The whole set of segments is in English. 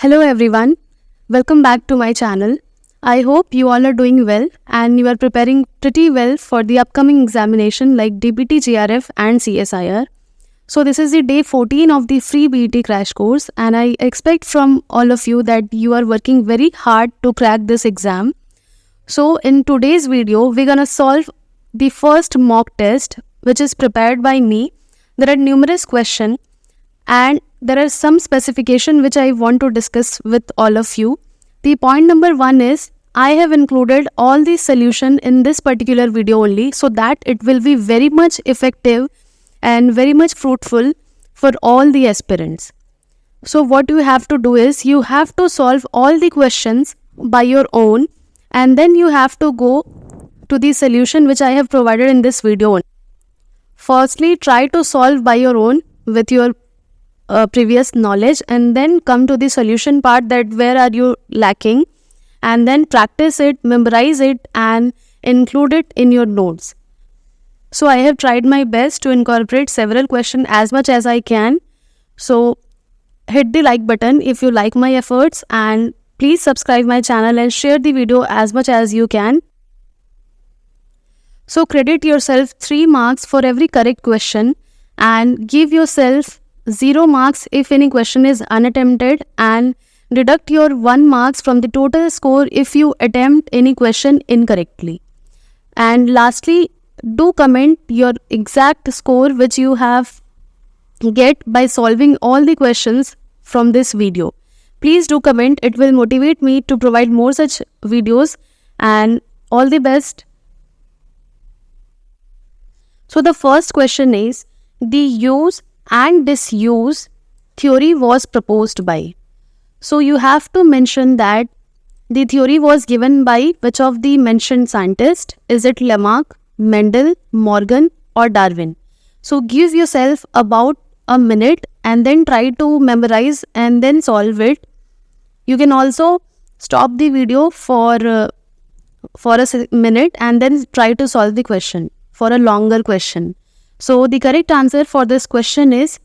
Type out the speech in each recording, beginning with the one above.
Hello everyone, welcome back to my channel. I hope you all are doing well and you are preparing pretty well for the upcoming examination like DBT, JRF and CSIR. So this is the day 14 of the free BET crash course and I expect from all of you that you are working very hard to crack this exam. So in today's video, we're gonna solve the first mock test which is prepared by me. There are numerous questions and there are some specification which I want to discuss with all of you. The point number 1 is I have included all the solution in this particular video only so that it will be very much effective and very much fruitful for all the aspirants. So what you have to do is you have to solve all the questions by your own and then you have to go to the solution which I have provided in this video. Firstly, try to solve by your own with your previous knowledge and then come to the solution part, that where are you lacking, and then practice it, memorize it and include it in your notes. So I have tried my best to incorporate several questions as much as I can. So hit the like button if you like my efforts and please subscribe my channel and share the video as much as you can. So credit yourself 3 marks for every correct question and give yourself 0 marks if any question is unattempted and deduct your 1 marks from the total score if you attempt any question incorrectly. And lastly, do comment your exact score which you have get by solving all the questions from this video. Please do comment, it will motivate me to provide more such videos, and all the best. So the first question is, the use and disuse theory was proposed by. So you have to mention that the theory was given by which of the mentioned scientists. Is it Lamarck, Mendel, Morgan or Darwin? So give yourself about a minute and then try to memorize and then solve it. You can also stop the video for a minute and then try to solve the question for a longer question. So the correct answer for this question is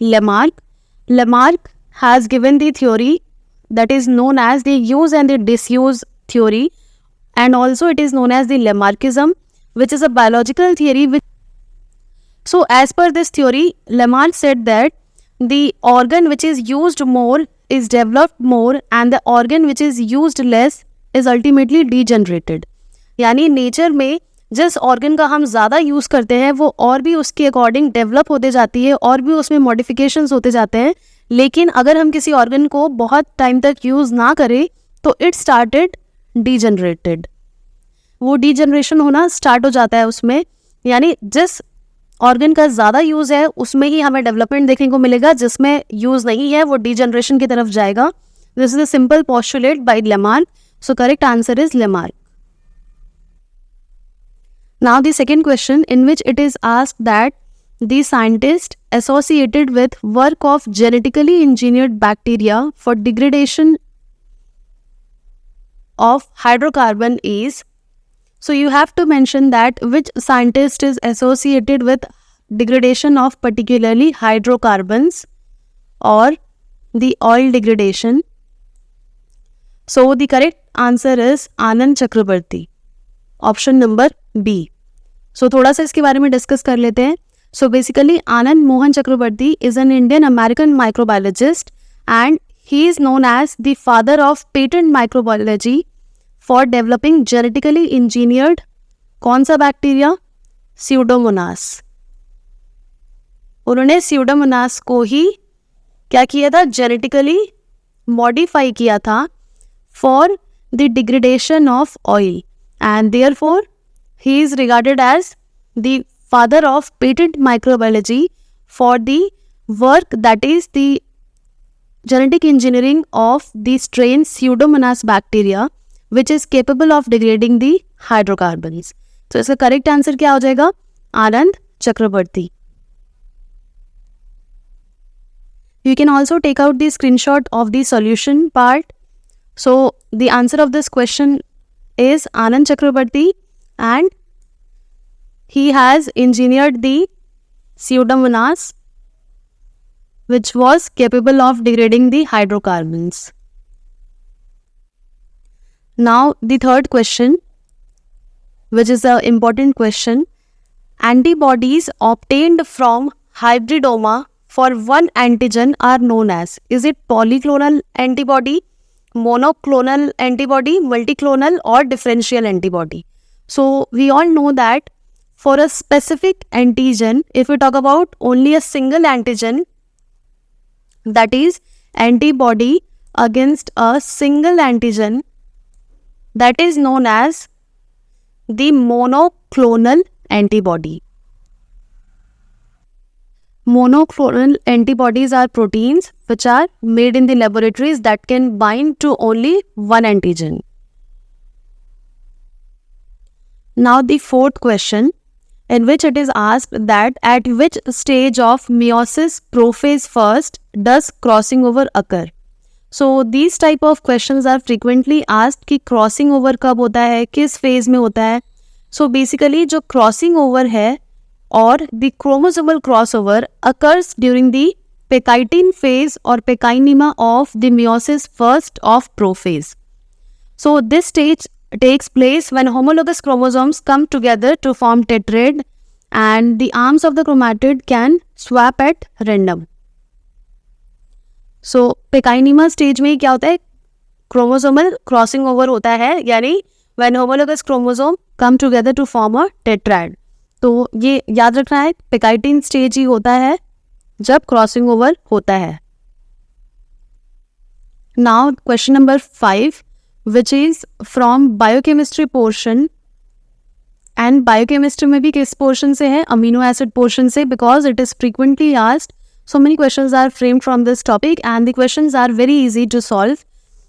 Lamarck. Lamarck has given the theory that is known as the use and the disuse theory, and also it is known as the Lamarckism, which is a biological theory. So as per this theory, Lamarck said that the organ which is used more is developed more and the organ which is used less is ultimately degenerated. यानी nature में जिस organ का हम ज़्यादा use करते हैं वो और भी उसके अकॉर्डिंग डेवलप होते जाती है और भी उसमें मॉडिफिकेशंस होते जाते हैं, लेकिन अगर हम किसी ऑर्गन को बहुत टाइम तक यूज़ ना करें तो इट स्टार्टेड डीजनरेटेड, वो डीजनरेशन होना स्टार्ट हो जाता है उसमें. यानी जिस ऑर्गन का ज़्यादा यूज़ है उसमें ही हमें डेवलपमेंट देखने को मिलेगा, जिसमें यूज़ नहीं है वो डीजनरेशन की तरफ जाएगा. This is a simple postulate by Lamarck. So correct answer is Lamarck. Now the second question, in which it is asked that the scientist associated with work of genetically engineered bacteria for degradation of hydrocarbon is. So you have to mention that which scientist is associated with degradation of particularly hydrocarbons or the oil degradation. So the correct answer is Anand Chakrabarty. Option number B. So थोड़ा सा इसके बारे में discuss कर लेते हैं. So basically Anand Mohan Chakrabarty is an Indian American microbiologist and he is known as the father of patent microbiology for developing genetically engineered कौन सा बैक्टीरिया? स्यूडोमोनास. उन्होंने स्यूडोमोनास को ही क्या किया था? जेनेटिकली मॉडिफाई किया था for the degradation of oil. And therefore, he is regarded as the father of patent microbiology for the work that is the genetic engineering of the strain Pseudomonas bacteria, which is capable of degrading the hydrocarbons. So, इसका correct answer क्या हो जाएगा? आनंद चक्रवर्ती. You can also take out the screenshot of the solution part. So, the answer of this question is Anand Chakrabarty and he has engineered the Pseudomonas which was capable of degrading the hydrocarbons. Now the third question, which is an important question. Antibodies obtained from hybridoma for one antigen are known as, is it polyclonal antibody, monoclonal antibody, multiclonal, or differential antibody? So we all know that for a specific antigen, if we talk about only a single antigen, that is antibody against a single antigen, that is known as the monoclonal antibody. Monoclonal antibodies are proteins which are made in the laboratories that can bind to only one antigen. Now the fourth question, in which it is asked that at which stage of meiosis prophase first does crossing over occur? So these type of questions are frequently asked कि crossing over कब होता है, किस phase में होता है. So basically जो crossing over है or the chromosomal crossover occurs during the Pectine phase or Pectinema of the meiosis first of prophase. So this stage takes place when homologous chromosomes come together to form tetrad and the arms of the chromatid can swap at random. So Pectinema stage में क्या होता है, chromosomal crossing over होता है, यानी when homologous chromosome come together to form a tetrad. तो ये याद रखना है, Pectine stage ही होता है जब crossing over होता है. Now question number 5, which is from biochemistry portion, and biochemistry में भी किस portion से है, amino acid portion से, because it is frequently asked. So many questions are framed from this topic and the questions are very easy to solve.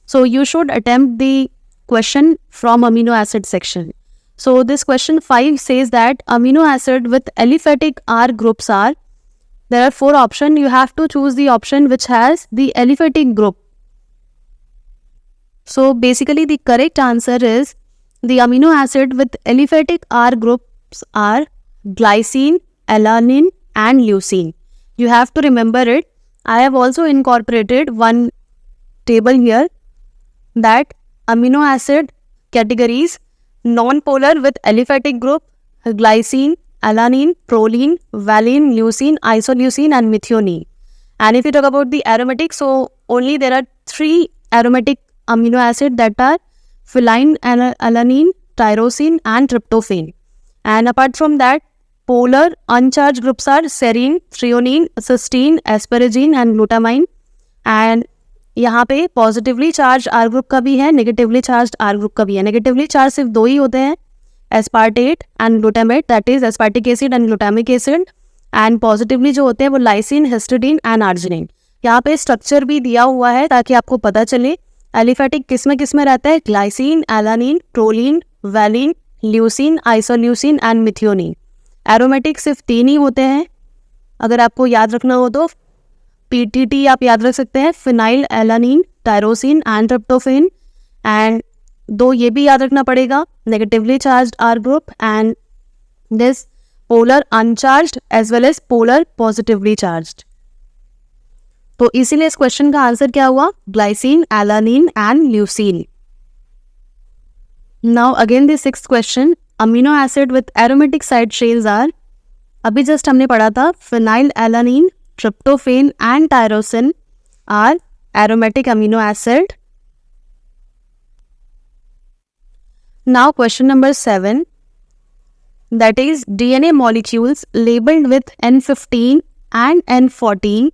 So you should attempt the question from amino acid section. So this question 5 says that amino acid with aliphatic R groups are, there are 4 options. You have to choose the option which has the aliphatic group. So basically the correct answer is the amino acid with aliphatic R groups are glycine, alanine and leucine. You have to remember it. I have also incorporated one table here that amino acid categories: non-polar with aliphatic group, glycine, alanine, proline, valine, leucine, isoleucine and methionine. And if you talk about the aromatic, so only there are 3 aromatic amino acids, that are phenyl, alanine, tyrosine and tryptophan. And apart from that, polar uncharged groups are serine, threonine, cysteine, asparagine and glutamine. And यहाँ पे positively charge are group का भी है, negatively charge are group का भी है. Negatively charge सिर्फ 2 ही होते हैं, aspartate and glutamate, that is aspartic acid and glutamic acid. And positively जो होते हैं वो लाइसिन, हिस्टिडीन एंड आर्जिनिन. यहाँ पे स्ट्रक्चर भी दिया हुआ है ताकि आपको पता चले एलिफेटिक किस में रहता है, glycine, alanine, proline, valine, leucine, isoleucine and methionine. Aromatic सिर्फ 3 ही होते हैं. अगर आपको याद रखना हो तो पीटीटी आप याद रख सकते हैं, phenylalanine, tyrosine and tryptophan. And 2 ये भी याद रखना पड़ेगा, negatively charged R group and this polar uncharged as well as polar positively charged. तो इसीलिए इस क्वेश्चन का आंसर क्या हुआ, glycine, alanine and leucine. Now again the 6th question, amino acid with aromatic side chains are, अभी just हमने पढ़ा था phenylalanine, tryptophan and tyrosine are aromatic amino acid. Now question number 7, that is DNA molecules labeled with N15 and N14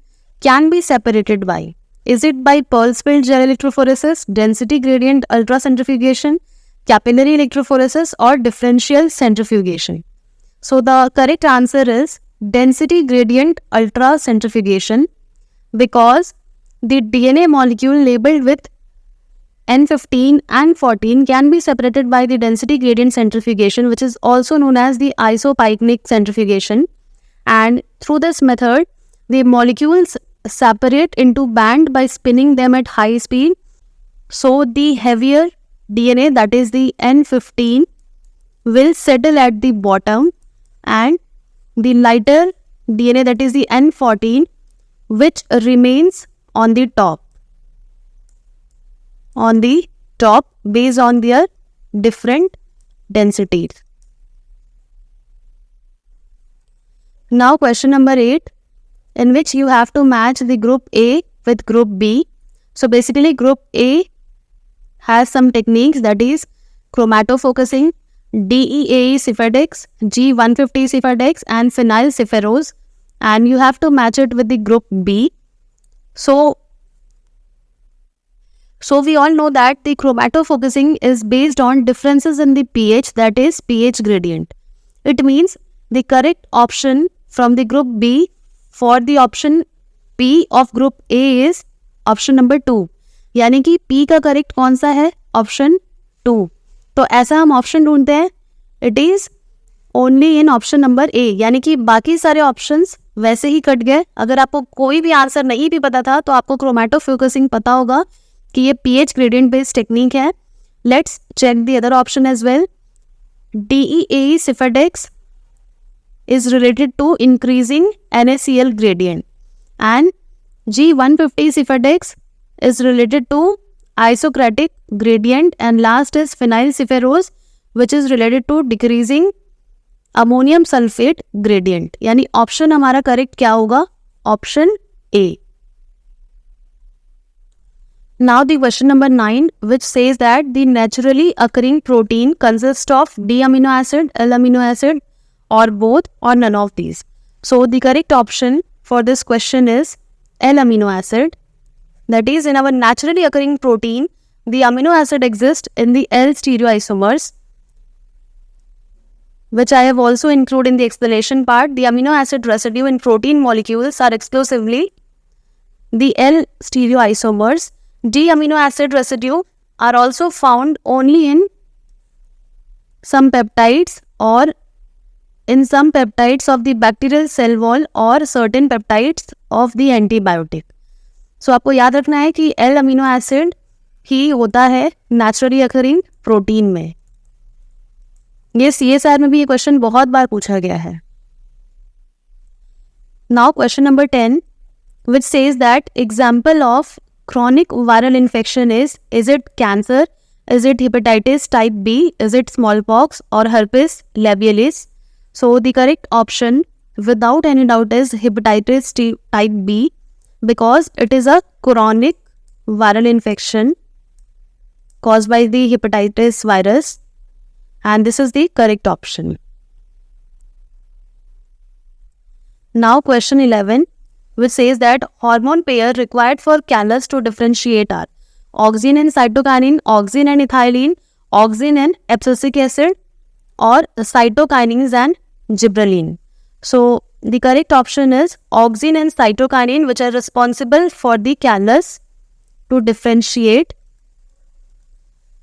can be separated by, is it by Pearl-Spill gel electrophoresis, density gradient ultracentrifugation, capillary electrophoresis or differential centrifugation? So the correct answer is density gradient ultracentrifugation, because the DNA molecule labeled with N15 and 14 can be separated by the density gradient centrifugation, which is also known as the isopycnic centrifugation. And through this method, the molecules separate into band by spinning them at high speed. So the heavier DNA, that is the N15, will settle at the bottom, and the lighter DNA, that is the N14, which remains on the top, on the top based on their different densities. Now question number 8, in which you have to match the group A with group B. So basically group A has some techniques, that is chromatofocusing, DEAE Cifadex, G150 Cifadex and phenyl ciferose, and you have to match it with the group B. So we all know that the chromatofocusing is based on differences in the pH, that is pH gradient. It means the correct option from the group B for the option P of group A is option number 2. यानी कि P का correct कौन सा है? Option 2. तो ऐसा हम option ढूंढते हैं, it is only in option number A, यानी कि बाकी सारे ऑप्शंस वैसे ही कट गए. अगर आपको कोई भी आंसर नहीं भी पता था तो आपको क्रोमैटोफोकसिंग पता होगा कि ये पीएच ग्रेडियंट बेस्ड टेक्निक है. Let's check the other option as well. DEAE Cifadex is related to increasing NaCl gradient and G150 Cifadex is related to isocratic gradient and last is phenyl ciferose which is related to decreasing ammonium sulfate gradient. यानी option हमारा correct क्या होगा? Option A. Now the question number 9, which says that the naturally occurring protein consists of D amino acid, L amino acid or both or none of these. So the correct option for this question is L amino acid. That is, in our naturally occurring protein, the amino acid exists in the L stereoisomers, which I have also included in the explanation part. The amino acid residue in protein molecules are exclusively the L stereoisomers. D amino acid residue are also found only in some peptides or in some peptides of the bacterial cell wall or certain peptides of the antibiotic. So आपको याद रखना है कि L amino acid ही होता है naturally occurring protein में. ये CSR में भी ये क्वेश्चन बहुत बार पूछा गया है. Now question number 10, which says that example of chronic viral infection is it cancer, is it hepatitis type B, is it smallpox or herpes labialis? So the correct option without any doubt is hepatitis type B, because it is a chronic viral infection caused by the hepatitis virus, and this is the correct option. Now question 11, which says that hormone pair required for callus to differentiate are auxin and cytokinin, auxin and ethylene, auxin and abscisic acid or cytokinins and gibberellin. So the correct option is auxin and cytokinin, which are responsible for the callus to differentiate.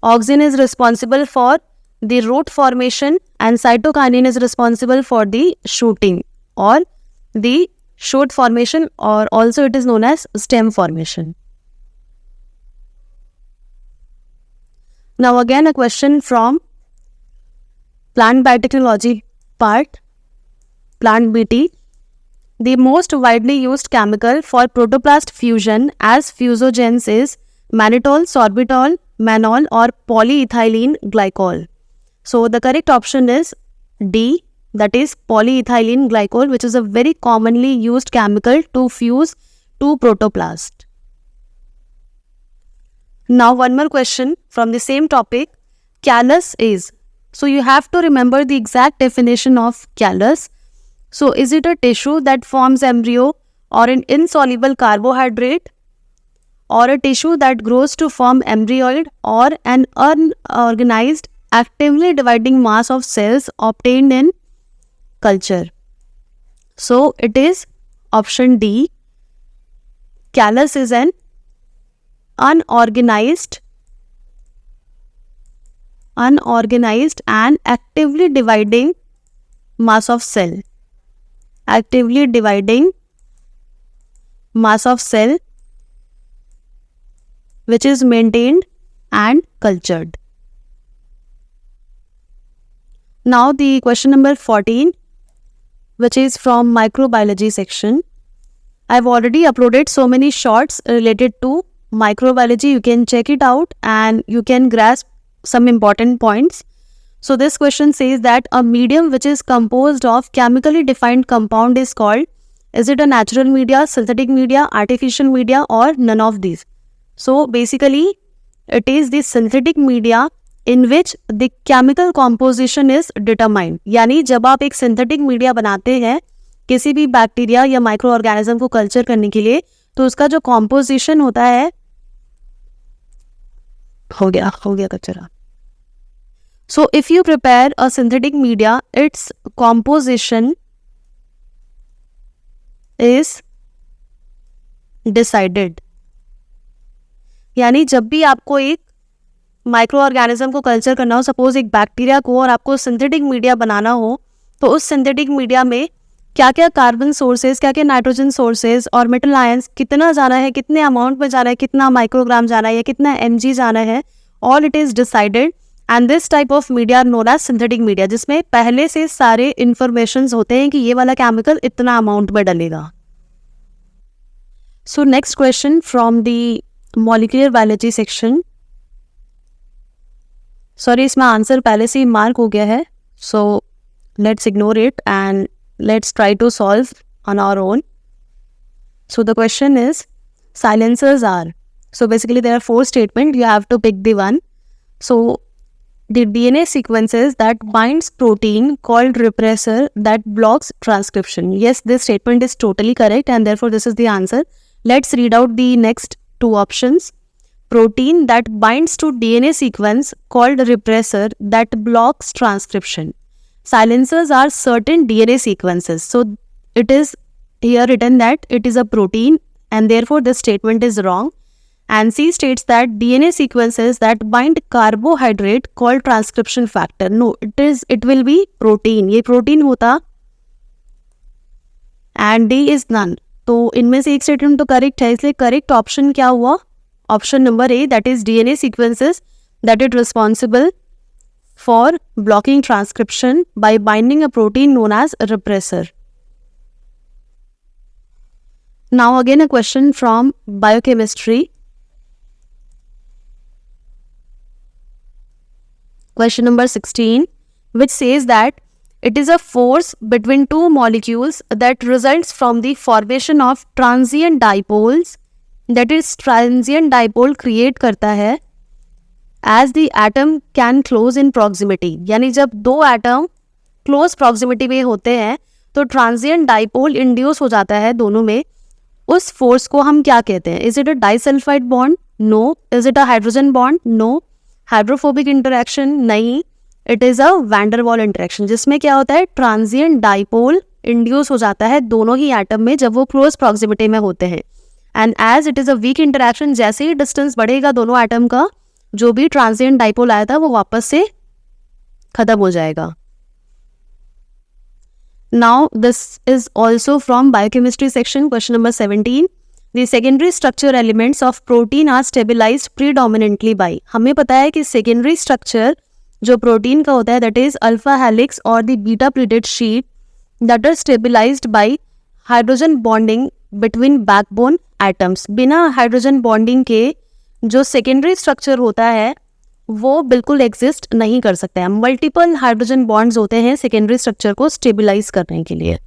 Auxin is responsible for the root formation and cytokinin is responsible for the shooting or the shoot formation, or also it is known as stem formation. Now again a question from plant biotechnology part, plant BT. The most widely used chemical for protoplast fusion as fusogens is mannitol, sorbitol, mannol or polyethylene glycol. So the correct option is D, that is polyethylene glycol, which is a very commonly used chemical to fuse two protoplast. Now one more question from the same topic. Callus is, so you have to remember the exact definition of callus. So is it a tissue that forms embryo or an insoluble carbohydrate, or a tissue that grows to form embryoid, or an unorganized actively dividing mass of cells obtained in culture? So it is option D. Callus is an unorganized and actively dividing mass of cell. Actively dividing mass of cell which is maintained and cultured. Now the question number 14, which is from microbiology section. I've already uploaded so many shorts related to microbiology, you can check it out and you can grasp some important points. So this question says that a medium which is composed of chemically defined compound is called, is it a natural media, synthetic media, artificial media, or none of these? So basically it is the synthetic media in which the chemical composition is determined. यानी जब आप एक synthetic media बनाते हैं किसी भी bacteria या micro organism को कल्चर करने के लिए, तो उसका जो कॉम्पोजिशन होता है, हो गया कचरा. So if you prepare a synthetic media, its composition is decided. यानी जब भी आपको एक माइक्रो ऑर्गेनिज्म को कल्चर करना हो, सपोज एक बैक्टीरिया को, और आपको सिंथेटिक मीडिया बनाना हो, तो उस सिंथेटिक मीडिया में क्या क्या कार्बन सोर्सेज, क्या क्या नाइट्रोजन सोर्सेज और मेटल आयंस कितना जाना है, कितने अमाउंट में जाना है, कितना माइक्रोग्राम जाना है या कितना mg जाना है, all it is decided. And this type of media are known as synthetic media, जिसमें पहले से सारे इंफॉर्मेशन होते हैं कि ये वाला केमिकल इतना अमाउंट में डलेगा. So next question from the molecular biology section. Sorry, इसमें आंसर पहले से ही मार्क हो गया है, so let's ignore it and let's try to solve on our own. So the question is, silencers are, so basically there are 4 statements, you have to pick the one. So the DNA sequences that binds protein called repressor that blocks transcription. Yes, this statement is totally correct and therefore this is the answer. Let's read out the next 2 options. Protein that binds to DNA sequence called repressor that blocks transcription. Silencers are certain DNA sequences. So it is here written that it is a protein and therefore this statement is wrong. And C states that DNA sequences that bind carbohydrate called transcription factor. No, it will be protein. ये protein होता. And D is none. तो इनमें से एक statement तो correct है, इसलिए correct option क्या हुआ? Option number A, that is DNA sequences that is responsible for blocking transcription by binding a protein known as a repressor. Now again a question from biochemistry. Question number 16, which says that it is a force between 2 molecules that results from the formation of transient dipoles. That is, transient dipole create करता है as the atom can close in proximity. यानी जब 2 atom close proximity में होते हैं तो transient dipole induce हो जाता है दोनों में. उस फोर्स को हम क्या कहते हैं? Is it a disulphide bond? No. Is it a hydrogen bond? No. Hydrophobic interaction? नहीं. It is a van der Waals interaction, जिसमें क्या होता है, ट्रांजिएंट डाइपोल इंड्यूस हो जाता है दोनों ही एटम में जब वो क्लोज प्रॉक्सिमिटी में होते हैं. And as it is a weak interaction, जैसे ही डिस्टेंस बढ़ेगा दोनों एटम का, जो भी ट्रांजिएंट डाइपोल आया था वो वापस से खत्म हो जाएगा. Now this is also from biochemistry section. Question number 17, the secondary structure elements of protein are stabilised predominantly by. हमें पता है कि सेकेंडरी स्ट्रक्चर जो प्रोटीन का होता है दैट इज अल्फा हेलिक्स और the beta pleated sheet that are stabilised by hydrogen bonding between backbone atoms. बिना हाइड्रोजन बॉन्डिंग के जो सेकेंडरी स्ट्रक्चर होता है वो बिल्कुल एग्जिस्ट नहीं कर सकता है. मल्टीपल हाइड्रोजन बॉन्ड्स होते हैं सेकेंडरी स्ट्रक्चर को स्टेबिलाइज करने के लिए.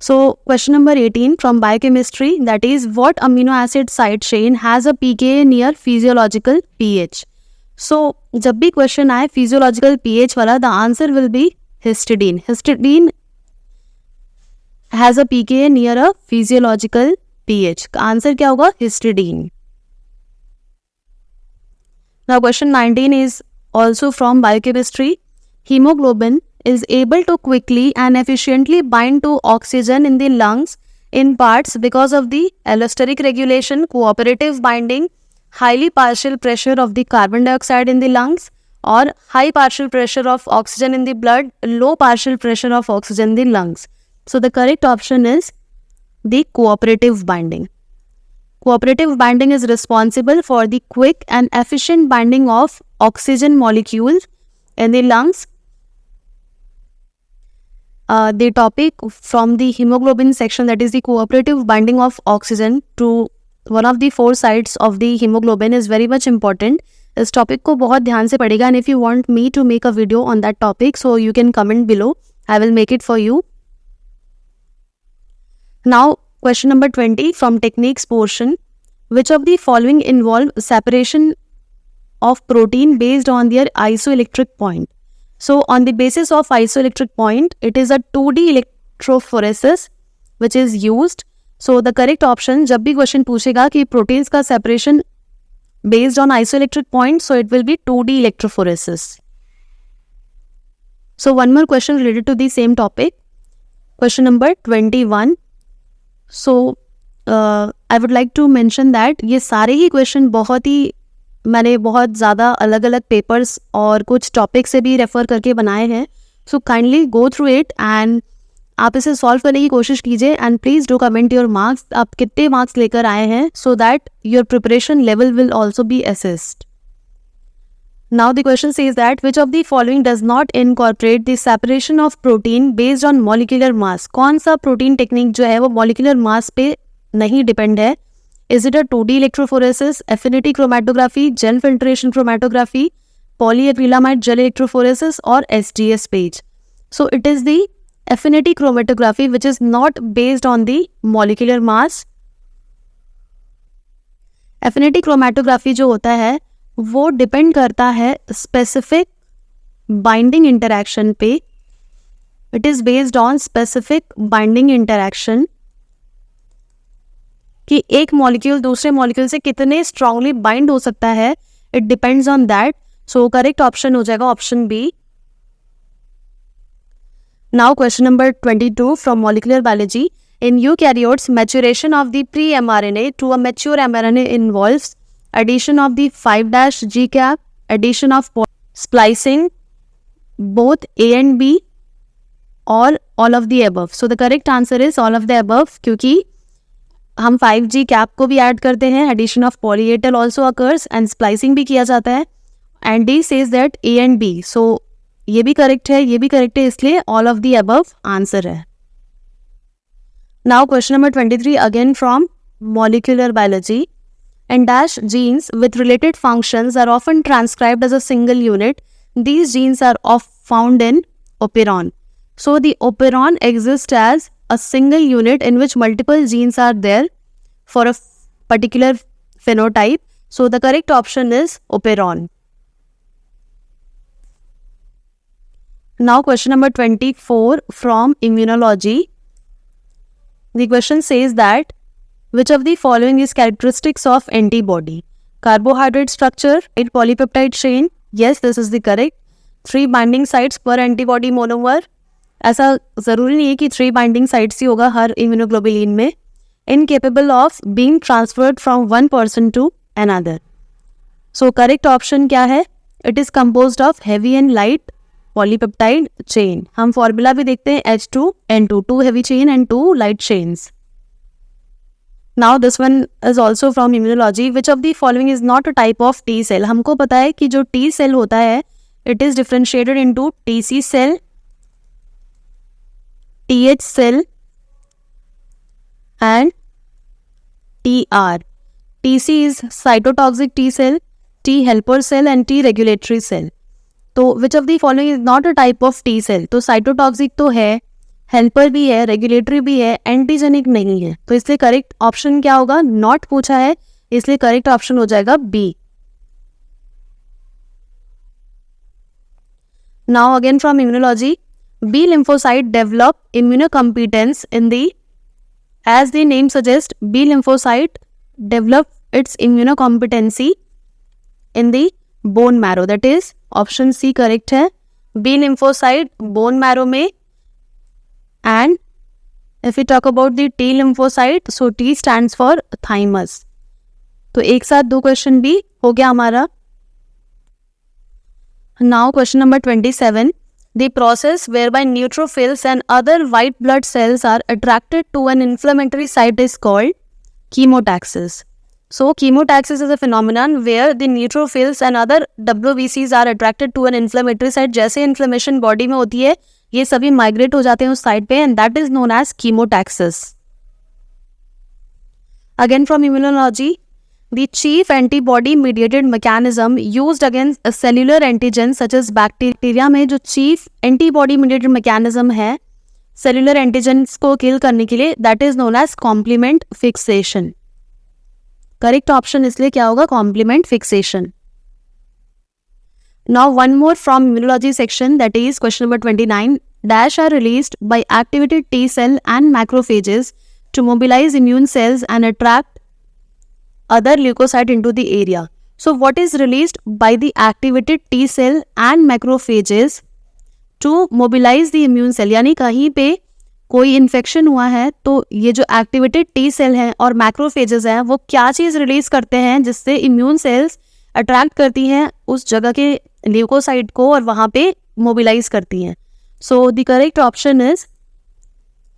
So question number 18 from biochemistry, that is what amino acid side chain has a pKa near physiological pH. सो जब भी क्वेश्चन आए फिजियोलॉजिकल pH वाला, the answer will be histidine. Histidine has a pKa near a physiological pH. का answer क्या होगा? Histidine. Now question 19 is also from biochemistry. Hemoglobin is able to quickly and efficiently bind to oxygen in the lungs in parts because of the allosteric regulation, cooperative binding, highly partial pressure of the carbon dioxide in the lungs, or high partial pressure of oxygen in the blood, low partial pressure of oxygen in the lungs. So the correct option is the cooperative binding. Cooperative binding is responsible for the quick and efficient binding of oxygen molecules in the lungs. the topic from the hemoglobin section, that is the cooperative binding of oxygen to one of the four sides of the hemoglobin, is very much important. इस topic को बहुत ध्यान से पढ़ेगा, and if you want me to make a video on that topic, so you can comment below. I will make it for you. Now, question number 20 from techniques portion. Which of the following involve separation of protein based on their isoelectric point? So, on the basis of isoelectric point, it is a 2D electrophoresis which is used. So, the correct option, जब भी question पूछेगा कि proteins का separation based on isoelectric point, so it will be 2D electrophoresis. So, one more question related to the same topic. Question number 21. So, I would like to mention that ये सारे ही question मैंने बहुत ज़्यादा अलग अलग papers और कुछ topic से भी रेफ़र करके बनाए हैं. So kindly go through it and आप इसे सॉल्व करने की कोशिश कीजिए, and please do comment your marks, आप कितने मार्क्स लेकर आए हैं, so that your preparation level will also be assessed. Now the question says that which of the following does not incorporate the separation of protein based on molecular mass? कौन सा protein technique जो है वो molecular mass पे नहीं depend है? Is it a 2D electrophoresis, affinity chromatography, gel filtration chromatography, polyacrylamide gel electrophoresis, or SGS page? So it is the affinity chromatography which is not based on the molecular mass. Affinity chromatography जो होता है वो depend करता है specific binding interaction पे. It is based on specific binding interaction कि एक molecule दूसरे मॉलिक्यूल से कितने स्ट्रांगली बाइंड हो सकता है, it depends on that. So correct option हो जाएगा option B. Now question number 22 from molecular biology. In eukaryotes, maturation of the pre-mRNA to a mature mRNA involves addition of the 5' G cap, addition of splicing, both A and B, or all of the above. So the correct answer is all of the above, क्योंकि हम 5G cap को भी add करते हैं, addition of poly A tail also occurs and splicing भी किया जाता है, and D says that A and B. So ये भी करेक्ट है, ये भी करेक्ट है, इसलिए all of the above answer है. Now question number 23 again from molecular biology. And dash genes with related functions are often transcribed as a single unit. These genes are found in operon. So the operon exists as a single unit in which multiple genes are there for a particular phenotype. So the correct option is operon. Now question number 24 from immunology. The question says that which of the following is characteristics of antibody? Carbohydrate structure, polypeptide chain. Yes, this is the correct. 3 binding sites per antibody monomer. ऐसा ज़रूरी नहीं है कि 3 binding sites ही होगा हर immunoglobulin में. Incapable of being transferred from one person to another. So correct option क्या है? It is composed of heavy and light polypeptide chain. हम फॉर्मूला भी देखते हैं H2N2, 2 heavy chain and 2 light chains. Now this one is also from immunology. Which of the following is not a type of T cell? हमको पता है कि जो T cell होता है it is differentiated into TC cell, TH cell and TR. TC is cytotoxic T cell, T helper cell and T regulatory cell. तो which of the following is not a type of T cell? तो cytotoxic तो है, helper भी है, regulatory भी है, antigenic नहीं है. तो इसलिए करेक्ट ऑप्शन क्या होगा? नॉट पूछा है, इसलिए करेक्ट ऑप्शन हो जाएगा B. Now again from immunology. B lymphocyte develop immunocompetence in the, as the name suggests, B lymphocyte develop its immunocompetency in the bone marrow. That is option C correct है. B lymphocyte bone marrow में. And if you talk about the T lymphocyte, so T stands for thymus. तो एक साथ 2 question भी हो गया हमारा. Now question number 27. The process whereby neutrophils and other white blood cells are attracted to an inflammatory site is called chemotaxis. So chemotaxis is a phenomenon where the neutrophils and other WBCs are attracted to an inflammatory site. जैसे inflammation body में होती है, ये सभी migrate हो जाते हैं उस साइट पे, and that is known as chemotaxis. Again from immunology, the chief antibody mediated mechanism used against a cellular antigen such as bacteria में जो chief antibody mediated mechanism है cellular antigens को kill करने के लिए, that is known as complement fixation. Correct option इसलिए क्या होगा? complement fixation. Now one more from immunology section, that is question number 29. Dash are released by activated T cell and macrophages to mobilize immune cells and attract other leukocyte into the area. So what is released by the activated T cell and macrophages to mobilize the immune cell? यानी कहीं पे कोई infection हुआ है तो ये जो activated T cell हैं और मैक्रोफेजेस हैं वो क्या चीज़ रिलीज करते हैं जिससे इम्यून सेल्स अट्रैक्ट करती हैं उस जगह के ल्यूकोसाइट को और वहाँ पे मोबिलाइज करती हैं. So the correct option is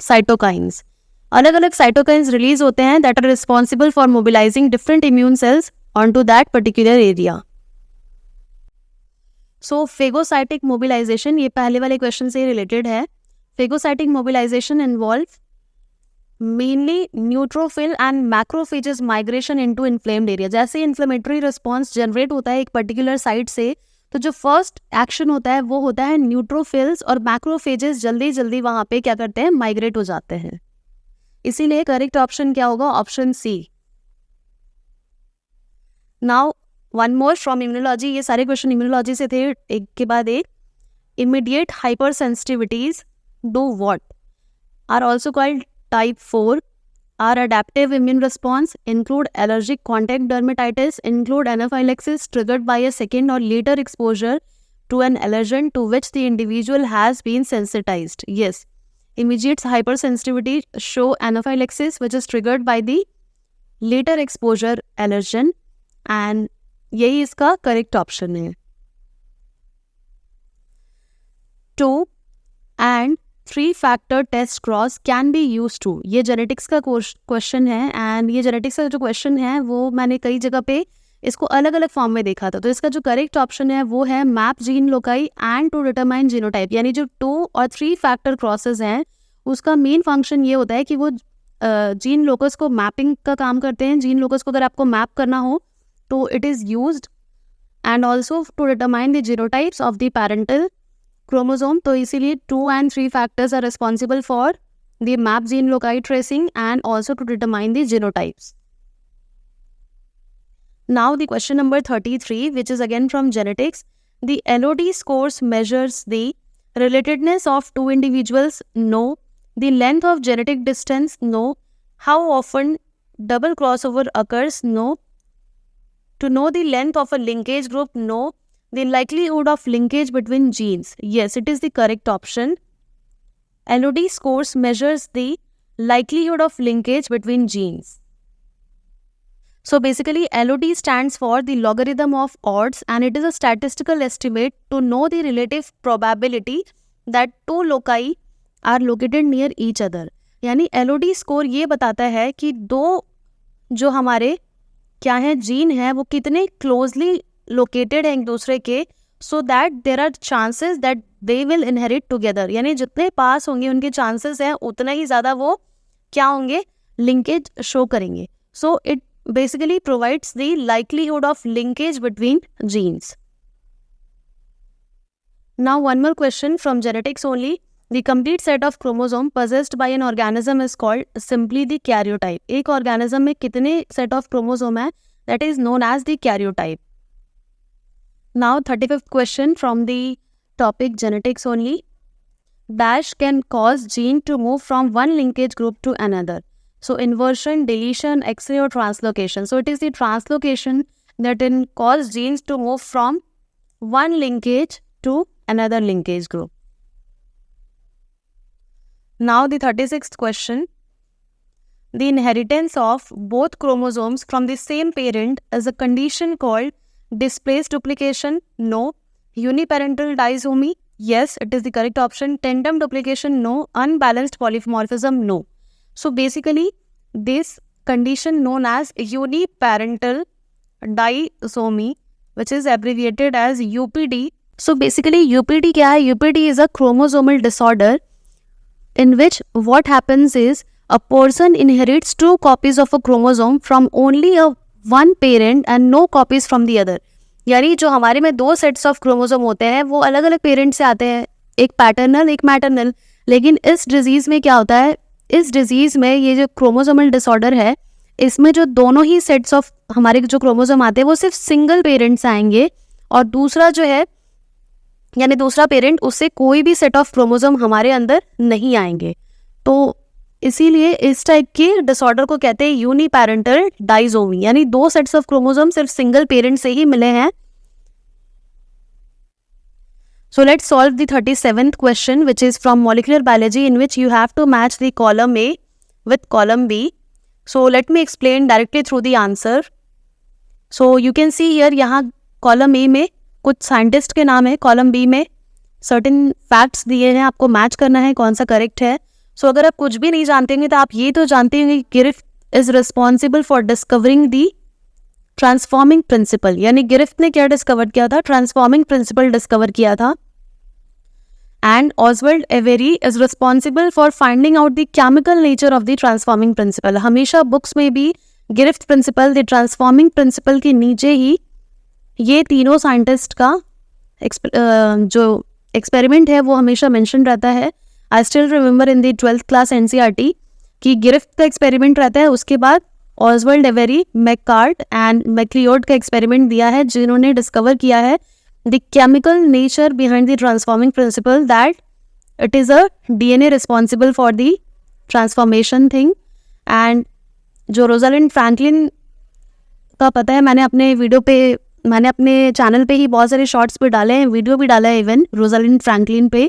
cytokines. अलग अलग साइटोकाइंस रिलीज होते हैं that are responsible for mobilising different immune cells on to that particular area. So phagocytic mobilisation, ये पहले वाले क्वेश्चन से रिलेटेड है. Phagocytic mobilisation involve mainly neutrophil and macrophages migration into inflamed area. जैसे inflammatory response generate होता है एक particular site से, तो जो फर्स्ट एक्शन होता है वो होता है न्यूट्रोफिल्स, और मैक्रोफेजेस जल्दी जल्दी वहाँ पे क्या करते हैं? माइग्रेट हो जाते हैं. इसीलिए करेक्ट ऑप्शन क्या होगा? Option C. Now one more from immunology. ये सारे क्वेश्चन इम्यूनोलॉजी से थे, एक के बाद एक. Immediate hyper sensitivities do what? Are also called type 4. Are adaptive immune response, include allergic contact dermatitis, include anaphylaxis triggered by a second or later exposure to an allergen to which the individual has been sensitised. Yes, immediate hypersensitivity show anaphylaxis which is triggered by the later exposure allergen, and यही इसका correct option है. 2 and 3 factor test cross can be used to. ये genetics का question है, and ये genetics का जो question है वो मैंने कई जगह पे इसको अलग अलग फॉर्म में देखा था. तो इसका जो करेक्ट ऑप्शन है वो है map gene loci and to determine genotype. यानी जो 2 और 3 फैक्टर क्रॉसेस हैं उसका मेन फंक्शन ये होता है कि वो जीन लोकस को मैपिंग का काम करते हैं. जीन लोकस को अगर आपको मैप करना हो तो it is used, and also to determine the genotypes of the parental chromosome. तो इसीलिए 2 and 3 factors are responsible for the map gene loci tracing and also to determine the genotypes. Now the question number 33, which is again from genetics. The LOD scores measures the relatedness of two individuals? No. The length of genetic distance? No. How often double crossover occurs? No. To know the length of a linkage group? No. The likelihood of linkage between genes? Yes, it is the correct option. LOD scores measures the likelihood of linkage between genes. So basically LOD stands for the logarithm of odds, and it is a statistical estimate to know the relative probability that two loci are located near each other. यानी LOD score ये बताता है कि दो जो हमारे क्या है जीन है वो कितने क्लोजली लोकेटेड हैं एक दूसरे के, so that there are chances that they will inherit together. यानी जितने पास होंगे उनके चांसेस हैं उतना ही ज़्यादा वो क्या होंगे? लिंकेज शो करेंगे. So it basically provides the likelihood of linkage between genes. Now one more question from genetics only. The complete set of chromosome possessed by an organism is called simply the karyotype. एक organism में कितने set of chromosome है? That is known as the karyotype. Now 35th question from the topic genetics only. Dash can cause gene to move from one linkage group to another. So inversion, deletion, X-ray or translocation. So it is the translocation that can cause genes to move from one linkage to another linkage group. Now the 36th question. The inheritance of both chromosomes from the same parent is a condition called displaced duplication? No. Uniparental disomy? Yes, it is the correct option. Tandem duplication? No. Unbalanced polymorphism? No. So basically this condition known as uniparental disomy, which is abbreviated as UPD, so basically UPD क्या है? UPD is a chromosomal disorder in which what happens is a person inherits 2 copies of a chromosome from only a one parent and no copies from the other. यानी जो हमारे में 2 sets of chromosome होते हैं वो अलग अलग parent से आते हैं, एक पैटर्नल एक मैटरनल. लेकिन इस डिजीज़ में क्या होता है, इस डिजीज़ में ये जो क्रोमोसोमल डिसऑर्डर है इसमें जो दोनों ही सेट्स ऑफ हमारे जो क्रोमोसोम आते हैं वो सिर्फ सिंगल पेरेंट से आएंगे और दूसरा जो है यानी दूसरा पेरेंट उससे कोई भी सेट ऑफ क्रोमोसोम हमारे अंदर नहीं आएंगे. तो इसीलिए इस टाइप के डिसऑर्डर को कहते हैं यूनिपैरेंटल डाइजोमी, यानी 2 सेट्स ऑफ क्रोमोसोम सिर्फ सिंगल पेरेंट से ही मिले हैं. So let's solve the 37th question, which is from molecular biology, in which you have to match the column A with column B. So let me explain directly through the answer. So you can see here, यहाँ column A में कुछ scientist के नाम है, column B में certain facts दिए हैं, आपको मैच करना है कौन सा करेक्ट है. सो अगर आप कुछ भी नहीं जानते होंगे तो आप ये तो जानते होंगे कि Griffith is responsible for discovering the transforming principle. यानी गिरिफ्ट ने क्या डिस्कवर किया था? ट्रांसफॉर्मिंग प्रिंसिपल डिस्कवर किया था. And Oswald Avery is responsible for finding out the chemical nature of the transforming principal. हमेशा बुक्स में भी गिरिफ्ट प्रिंसिपल, द ट्रांसफॉर्मिंग प्रिंसिपल के नीचे ही ये तीनों साइंटिस्ट का जो एक्सपेरिमेंट है वो हमेशा मेंशन रहता है. I still remember in the 12th class NCERT कि गिरिफ्ट का एक्सपेरिमेंट रहता है, उसके बाद ऑसवर्ल्ड एवेरी, मैककार्ट एंड मैक्लियोड का एक्सपेरिमेंट दिया है जिन्होंने डिस्कवर किया है the chemical nature behind the transforming principal, that it is a DNA responsible for the transformation thing. And जो रोजालिंड फ्रैंकलिन का पता है, मैंने अपने चैनल पे ही बहुत सारे शॉर्ट्स भी डाले हैं, वीडियो भी डाला है इवन रोजालिंड फ्रैंकलिन पे.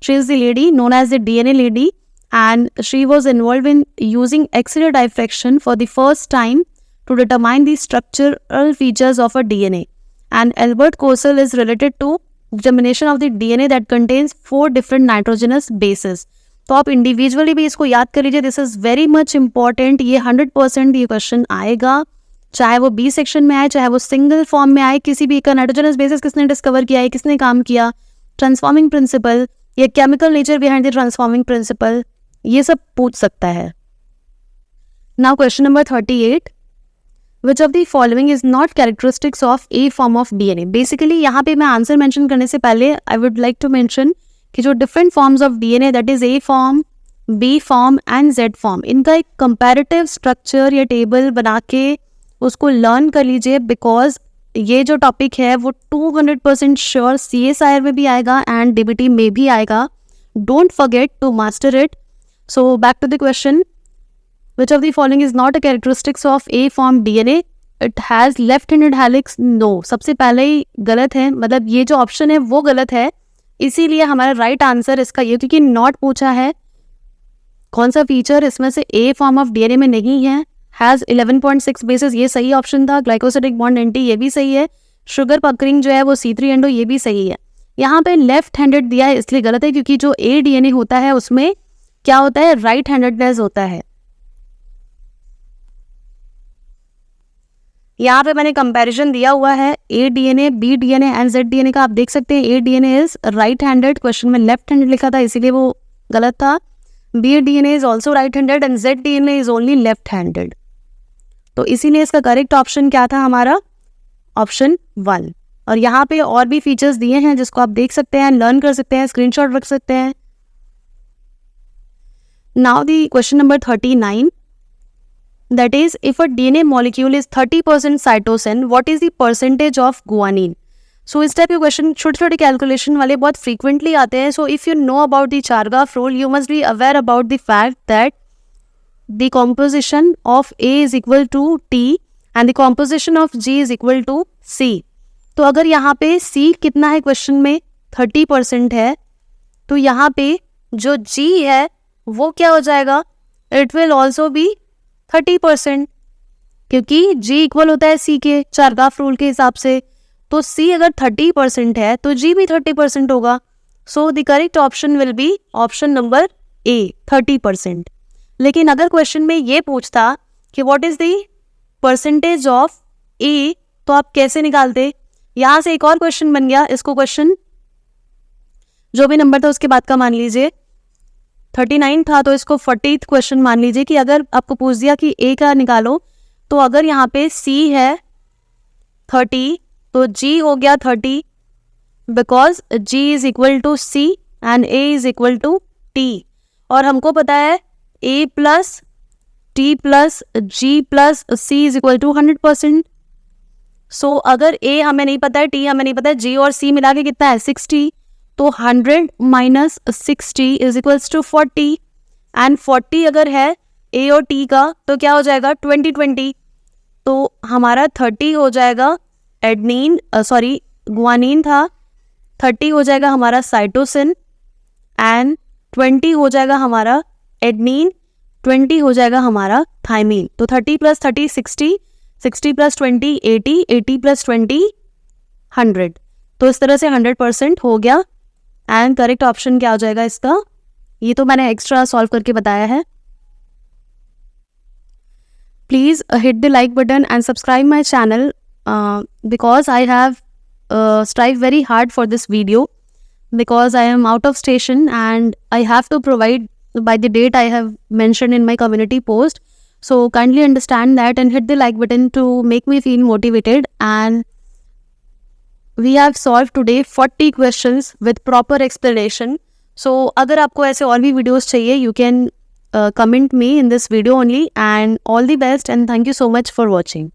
She is the lady known as the DNA lady and she was involve in using X-ray diffraction for the first time to determine the structural features of a DNA. And Albert Kossel is related to determination of the DNA that contains 4 different nitrogenous bases. तो आप individually भी इसको याद कर लीजिए, this is very much important. ये 100% ये question आएगा, चाहे वो बी सेक्शन में आए चाहे वो सिंगल फॉर्म में आए. किसी भी का नाइट्रोजनस बेसिस किसने डिस्कवर किया है, किसने काम किया, ट्रांसफॉर्मिंग प्रिंसिपल, ये chemical nature behind the transforming principle, ये सब पूछ सकता है. Now question number 38, which of the following is not characteristics of A form of DNA. Basically यहाँ पे मैं आंसर मेंशन करने से पहले I would like to mention कि जो different forms of DNA, that is A form, B form and Z form, इनका एक कंपैरेटिव स्ट्रक्चर या टेबल बना के उसको लर्न कर लीजिए, बिकॉज ये जो टॉपिक है वो 200% श्योर CSIR में भी आएगा एंड DBT में भी आएगा. Don't forget to master it. So back to the question, which of the following is not a characteristics of A form DNA? It has left handed helix. No, सबसे पहले ही गलत है, मतलब ये जो ऑप्शन है वो गलत है. इसीलिए हमारा राइट आंसर इसका ये, क्योंकि नॉट पूछा है, कौन सा फीचर इसमें से ए फॉर्म ऑफ डीएनए में नहीं है. हैज़ 11.6 बेसिस, ये सही ऑप्शन था. ग्लाइकोसिडिक बॉन्ड एंटी, ये भी सही है. शुगर पकरिंग जो है वो C3 एंडो, ये भी सही है. यहाँ पे लेफ्ट हैंडेड दिया है इसलिए गलत है, क्योंकि जो ए डीएनए होता है उसमें क्या होता है, राइट हैंडेडनेस होता है. यहाँ पे मैंने कंपैरिजन दिया हुआ है A DNA, B DNA and Z DNA का. आप देख सकते हैं A DNA is right handed, question में लेफ्ट हैंडेड लिखा था इसीलिए वो गलत था. B DNA is also right handed and Z DNA is only left handed. तो इसीलिए इसका करेक्ट ऑप्शन क्या था हमारा, ऑप्शन 1. और यहाँ पे और भी फीचर्स दिए हैं जिसको आप देख सकते हैं, लर्न कर सकते हैं, स्क्रीनशॉट रख सकते हैं. Now the question number 39, that is, if a DNA molecule is 30% cytosine, what is the percentage of guanine? So इस टाइप के क्वेश्चन छोटे छोटे कैलकुलेशन वाले बहुत फ्रीक्वेंटली आते हैं. So if you know about the Chargaff rule, you must be aware about the fact that the composition of A is equal to T and the composition of G is equal to C. तो अगर यहाँ पे C कितना है question में, 30% है, तो यहाँ पे जो G है वो क्या हो जाएगा, इट विल ऑल्सो बी 30%, क्योंकि G इक्वल होता है C के चारगाफ रूल के हिसाब से. तो C अगर 30% है तो G भी 30% होगा. सो the correct option will be option number A, 30%. लेकिन अगर क्वेश्चन में ये पूछता कि what is the percentage of A, तो आप कैसे निकालते, यहाँ से एक और क्वेश्चन बन गया, इसको क्वेश्चन जो भी नंबर था उसके बाद का मान लीजिए, 39 था तो इसको 40th क्वेश्चन मान लीजिए कि अगर आपको पूछ दिया कि ए का निकालो, तो अगर यहाँ पे सी है 30 तो जी हो गया 30, because G is equal to C and A is equal to T, और हमको पता है A plus T plus G plus C is equal to 100%. So अगर ए हमें नहीं पता है, टी हमें नहीं पता है, जी और सी मिला के कितना है 60, तो 100 minus 60 is equals to 40, and 40 अगर है ए और टी का तो क्या हो जाएगा 20-20, तो हमारा 30 हो जाएगा एडनीन, सॉरी गुआनिन था, 30 हो जाएगा हमारा साइटोसिन एंड 20 हो जाएगा हमारा एडनीन, 20 हो जाएगा हमारा थाइमीन. तो 30 प्लस 30 60, 60 प्लस 20 80, 80 प्लस 20 100. तो इस तरह से 100% हो गया. एंड करेक्ट ऑप्शन क्या हो जाएगा इसका, ये तो मैंने एक्स्ट्रा सॉल्व करके बताया है. Please hit the like button and subscribe my channel because I have strived very hard for this video, because I am out of station and I have to provide by the date I have mentioned in my community post. So kindly understand that and hit the like button to make me feel motivated. And we have solved today 40 questions with proper explanation. So अगर आपको ऐसे और भी videos चाहिए, you can comment me in this video only. And all the best and thank you so much for watching.